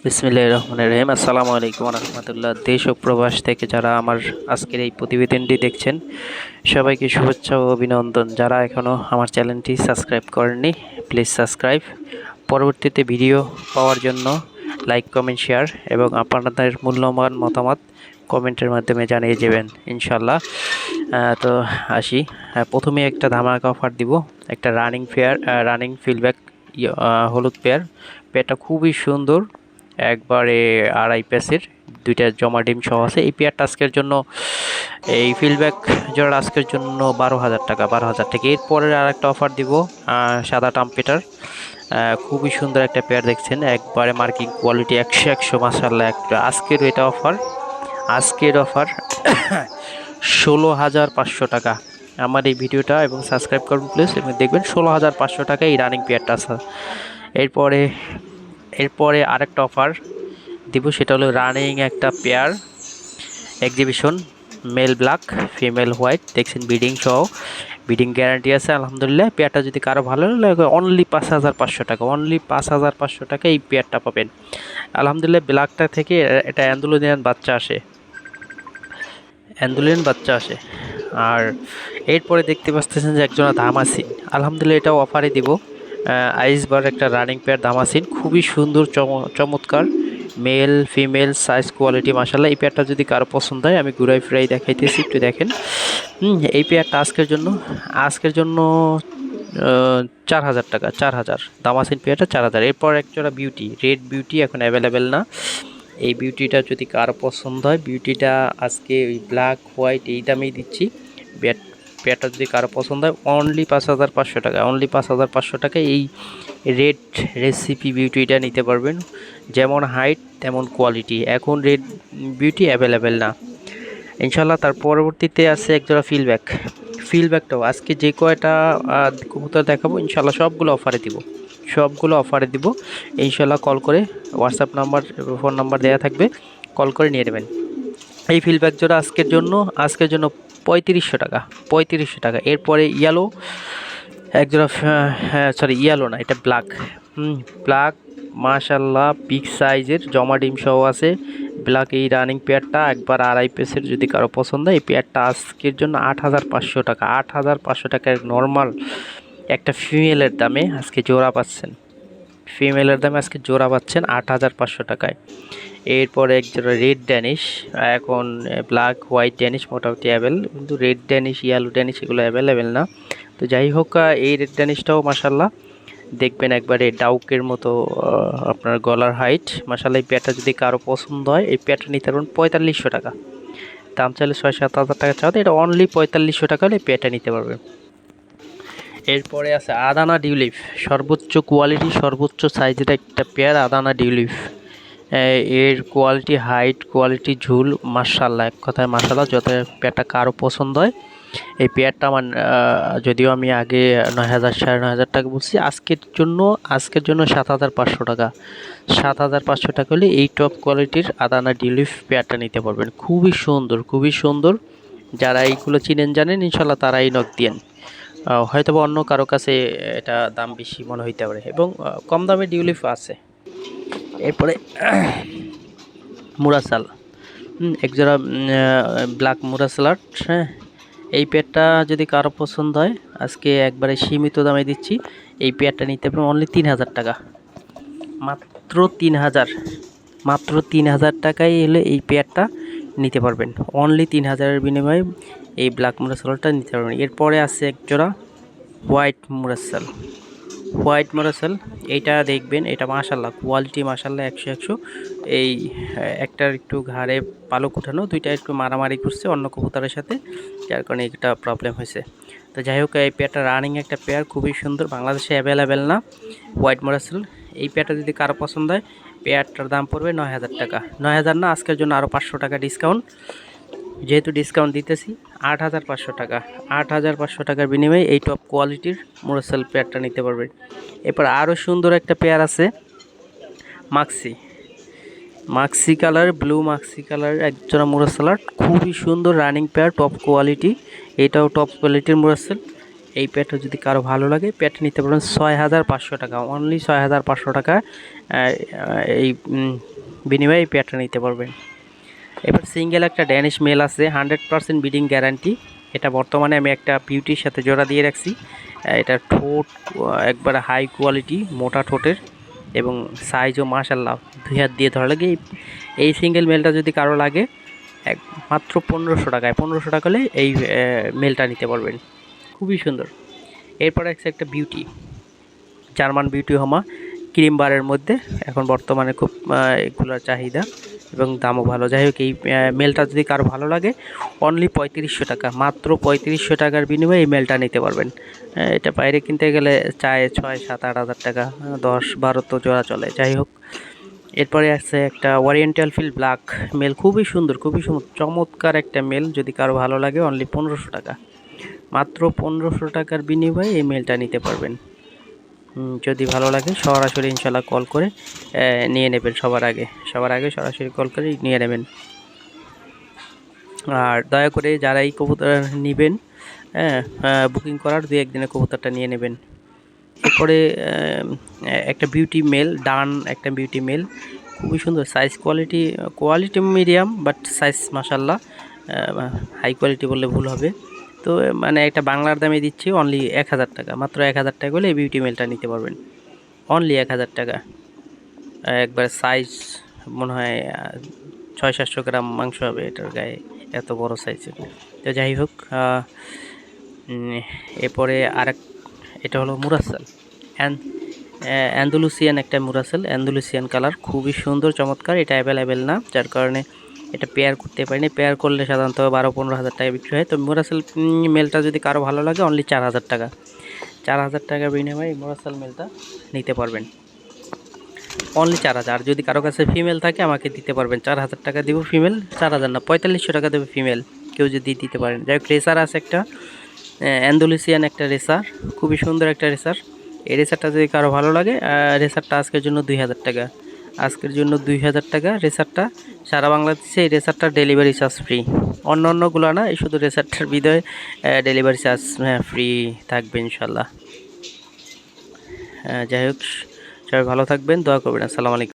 বিসমিল্লাহির রহমানির রহিম। আসসালামু আলাইকুম ওয়া রাহমাতুল্লাহ। দেশ ও প্রবাস থেকে যারা আমার আজকের এই প্রতিবেদনটি দেখছেন, সবাইকে শুভেচ্ছা ও অভিনন্দন। যারা এখনও আমার চ্যানেলটি সাবস্ক্রাইব করেননি, প্লিজ সাবস্ক্রাইব। পরবর্তীতে ভিডিও পাওয়ার জন্য লাইক, কমেন্ট, শেয়ার এবং আপনাদের মূল্যবান মতামত কমেন্টের মাধ্যমে জানিয়ে যাবেন ইনশাল্লাহ। তো আসি, প্রথমে একটা ধামাকা অফার দিব। একটা রানিং ফিল্ডব্যাক হলুদ পেয়ারটা খুবই সুন্দর, একবারে আড়াই প্যাসের, দুইটা জমা ডিম সহ আছে। এই পেয়ারটা আজকের জন্য, এই ফিল্ডব্যাক জোড়া আজকের জন্য 12,000 টাকা। 12,000 টাকা। এরপরে আর একটা অফার দিব, সাদা টাম্পেটার, খুবই সুন্দর একটা পেয়ার দেখছেন, একবারে মার্কিং কোয়ালিটি 100 মাসাল্লাহ। একটা আজকের অফার 16,500 টাকা। আমার এই ভিডিওটা এবং সাবস্ক্রাইব করুন প্লিজ, এবং দেখবেন 16,500 টাকা এই রানিং পেয়ারটা আছে। এরপরে আরেকটা অফার দিব, সেটা হলো রানিং একটা pair exhibition, male black female white, দেখছেন ব্রিডিং সহ, ব্রিডিং গ্যারান্টি আছে আলহামদুলিল্লাহ। পেয়ারটা যদি কারো ভালো লাগে, অনলি 5,500 টাকা, অনলি 5,500 টাকা এই পেয়ারটা পাবেন আলহামদুলিল্লাহ। ব্ল্যাকটা থেকে এটা অ্যান্ডোলিনিয়ান বাচ্চা আসে। আর এরপরে দেখতে পাচ্ছেন যে একজনা ধামাসিন, আলহামদুলিল্লাহ এটাও অফারে দিব। আইসবার একটা রানিং পেয়ার ধামাসিন, খুবই সুন্দর চমৎকার, মেল ফিমেল সাইজ কোয়ালিটি মাশাআল্লাহ। এই পেয়ারটা যদি কারো পছন্দ হয়, আমি ঘুরাই ফিরাই দেখাইতেছি, একটু দেখেন। এই পেয়ারটা আজকের জন্য 4,000 টাকা। 4,000 দামাসিন পেয়ারটা 4,000। এরপর একজোড়া রেড বিউটি এখন অ্যাভেলেবেল না। এই বিউটিটা যদি কারো পছন্দ হয়, বিউটিটা আজকে ওই ব্ল্যাক হোয়াইট এই দামেই দিচ্ছি। পেয়ারটা যদি কারো পছন্দ হয়, অনলি 5,500 টাকা, অনলি 5,500 টাকা এই রেড রেসিপি বিউটিটা নিতে পারবেন। যেমন হাইট তেমন কোয়ালিটি। এখন রেড বিউটি অ্যাভেলেবেল না ইনশাল্লাহ। তার পরবর্তীতে আছে একজোড়া ফিল্ডব্যাকটাও আজকে যে কয়টা কবুতর দেখাবো ইনশাল্লাহ সবগুলো অফারে দিব ইনশাল্লাহ। কল করে, হোয়াটসঅ্যাপ নাম্বার ফোন নাম্বার দেওয়া থাকবে, কল করে নিয়ে নেবেন। এই ফিল্ডব্যাক জোড়া আজকের জন্য 3500 টাকা। 3500 টাকা। এরপরে ইয়েলো একজোড়া, ইয়েলো না, এটা ব্ল্যাক মাশাল্লাহ, বিগ সাইজের জমা ডিম সহ আছে ব্ল্যাক। এই রানিং পেয়ারটা একবার আড়াই পেসের, যদি কারো পছন্দ হয় এই পেয়ারটা আজকের জন্য 8,500 টাকা। 8,500 টাকার নর্মাল একটা ফিমেলের দামে আজকে জোড়া পাচ্ছেন। 8,500 টাকায়। এরপরে একজোড়া রেড ড্যানিশ, এখন ব্ল্যাক হোয়াইট ড্যানিশ মোটামুটি অ্যাভেলেবল, কিন্তু রেড ড্যানিশ ইয়েলো ড্যানিশ এগুলো অ্যাভেলেবেল না। তো যাই হোক, এই রেড ড্যানিশটাও মাশাল্লাহ দেখবেন একবারে ডাউকের মতো, আপনার গলার হাইট মাশাল্লাহ। এই পেয়ারটা যদি কারো পছন্দ হয়, এই পেয়ারটা নিতে পারবেন 4,500 টাকা। দাম চাইলে 6,000-7,000 টাকা চাওয়া, এটা অনলি 4,500 টাকা হলে পেয়ারটা নিতে পারবেন। এরপরে আছে আদানা ডিউলিফ, সর্বোচ্চ কোয়ালিটি সর্বোচ্চ সাইজের একটা পেয়ার আদানা ডিউলিফ। এর কোয়ালিটি, হাইট, কোয়ালিটি, ঝুল মাশাল্লাহ, এক কথায় মাশাল্লাহ। যত পেয়ারটা কারো পছন্দ হয়, এই পেয়ারটা আমার, যদিও আমি আগে 9,000 9,500 টাকা বলছি, আজকের জন্য 7,500 টাকা। 7,500 টাকা হলে এই টপ কোয়ালিটির আদানা ডিউলিফ পেয়ারটা নিতে পারবেন। খুবই সুন্দর। যারা এইগুলো চিনেন জানেন ইনশাল্লাহ, তারাই নক দিয়েন। হয়তো অন্য কারো কাছে এটা দাম বেশি মনে হইতে পারে, এবং কম দামে ডিউলিফ আছে। এরপরে মুরাসাল, একজোড়া ব্ল্যাক মুরাসালার, হ্যাঁ। এই পেয়ারটা যদি কারো পছন্দ হয়, আজকে একবারে সীমিত দামে দিচ্ছি। এই পেয়ারটা নিতে পারেন অনলি 3,000 টাকা। মাত্র 3,000 টাকায় এলে এই পেয়ারটা নিতে পারবেন। অনলি 3,000-এর বিনিময়ে এই ব্ল্যাক মুরাসালটা নিতে পারবেন। এরপরে আছে একজোড়া হোয়াইট মুরাসাল, এইটা দেখবেন, এটা মাশাল্লাহ কোয়ালিটি মাশাল্লাহ 100। এই একটার একটু ঘাড়ে পালক উঠানো, দুইটা একটু মারামারি করছে অন্য কবুতরের সাথে, যার কারণে একটা প্রবলেম হয়েছে। তো যাই হোক, এই পেয়ারটা রানিং একটা পেয়ার, খুবই সুন্দর, বাংলাদেশে অ্যাভেলেবেল না হোয়াইট মুরাসাল। এই পেয়ারটা যদি কারো পছন্দ হয়, পেয়ারটার দাম পড়বে 9,000 টাকা। 9,000 না, আজকের জন্য আরও 500 টাকা ডিসকাউন্ট, যেহেতু ডিসকাউন্ট দিতেছি। 8,500 টাকা। 8,500 টাকার বিনিময়ে এই টপ কোয়ালিটির মুরাসাল পেয়ারটা নিতে পারবেন। এরপর আরও সুন্দর একটা পেয়ার আছে, Maksi colour, blue Maksi colour একজোড়া মুরাসালার, খুবই সুন্দর রানিং পেয়ার, টপ কোয়ালিটি। এটাও টপ কোয়ালিটির মুরাসাল। এই পেয়ারটা যদি কারো ভালো লাগে, পেয়ারটা নিতে পারবেন 6,500 টাকা, অনলি 6,500 টাকা। এই বিনিময়ে এই পেয়ারটা নিতে পারবেন। এবার সিঙ্গেল একটা ড্যানিশ মেল আছে, 100% ব্রিডিং গ্যারান্টি। এটা বর্তমানে আমি একটা বিউটির সাথে জোড়া দিয়ে রাখছি। এটা ঠোঁট একবারে হাই কোয়ালিটি, মোটা ঠোঁটের, এবং সাইজও মাশাল্লাহ 2 হাত দিয়ে ধরা লাগে। এই সিঙ্গেল মেলটা যদি কারো লাগে মাত্র 1500 টাকায়, 1500 টাকা হলে এই মেলটা নিতে পারবেন। খুবই সুন্দর। এরপরে আছে একটা বিউটি, জার্মান বিউটি হোমা, ক্রিম বারের মধ্যে এখন বর্তমানে খুব এগুলোর চাহিদা এবং দামও ভালো। যাই হোক, এই মেলটা যদি কারো ভালো লাগে অনলি 3500 টাকা, মাত্র 3500 টাকার বিনিময়ে এই মেলটা নিতে পারবেন। এটা বাইরে কিনতে গেলে চায় 6-7-8 হাজার টাকা, 10-12 তো জোড়া চলে। যাই হোক, এরপরে আছে একটা ওরিয়েন্টাল ফিল ব্ল্যাক মেল, খুবই সুন্দর, খুবই সুন্দর, চমৎকার একটা মেল। যদি কারো ভালো লাগে অনলি 1500 টাকা, মাত্র 1500 টাকার বিনিময়ে এই মেলটা নিতে পারবেন। যদি ভালো লাগে সরাসরি ইনশাল্লাহ কল করে নিয়ে নেবেন। সবার আগে সরাসরি কল করে নিয়ে নেবেন। আর দয়া করে যারা এই কবুতর নেবেন, বুকিং করার 2-1 দিনে কবুতরটা নিয়ে নেবেন। এরপরে একটা বিউটি মেল, ডান একটা বিউটি মেল, খুবই সুন্দর size, quality medium, but size মাশাল্লাহ হাই কোয়ালিটি বললে ভুল হবে। তো মানে একটা বাংলার দামে দিচ্ছি অনলি 1000 টাকা, মাত্র 1000 টাকা হলে এই বিউটি মেলটা নিতে পারবেন। অনলি 1000 টাকা। একবার সাইজ মনে হয় 600-700 গ্রাম মাংস হবে এটার গায়ে, এত বড় সাইজের। তো যাই হোক, এরপরে এটা হলো মুরাসাল, অ্যান্ডালুসিয়ান একটা মুরাসাল, অ্যান্ডালুসিয়ান কালার, খুবই সুন্দর চমৎকার। এটা অ্যাভেলেবেল না, যার কারণে এটা পেয়ার করতে পারিনি। পেয়ার করলে সাধারণত 12-15 হাজার টাকা বিক্রি হয়। তো মুরাসাল মেলটা যদি কারো ভালো লাগে অনলি 4000 টাকা, 4000 টাকার বিনিময়ে মুরাসাল মেলটা নিতে পারবেন। অনলি 4000। যদি কারো কাছে ফিমেল থাকে আমাকে দিতে পারবেন, 4000 টাকা দিব ফিমেল, 4000 না 4500 টাকা দেবে ফিমেল, কেউ যদি দিতে পারেন। যাই হোক, রেসার আছে একটা অ্যান্ডালুসিয়ান একটা রেসার, খুবই সুন্দর একটা রেসার। এই রেসারটা যদি কারো ভালো লাগে, রেসারটা আজকের জন্য 2000 টাকা, আজকের জন্য 2000 টাকা রেসারটা। সারা বাংলাদেশে এই রেসারটার ডেলিভারি চার্জ ফ্রি, অন্যান্যগুলো না, এই শুধু রেসারটার বিদয় ডেলিভারি চার্জ ফ্রি থাকবে ইনশাল্লাহ। যাই হোক, সবাই ভালো থাকবেন, দোয়া করবেন। আসসালামু আলাইকুম।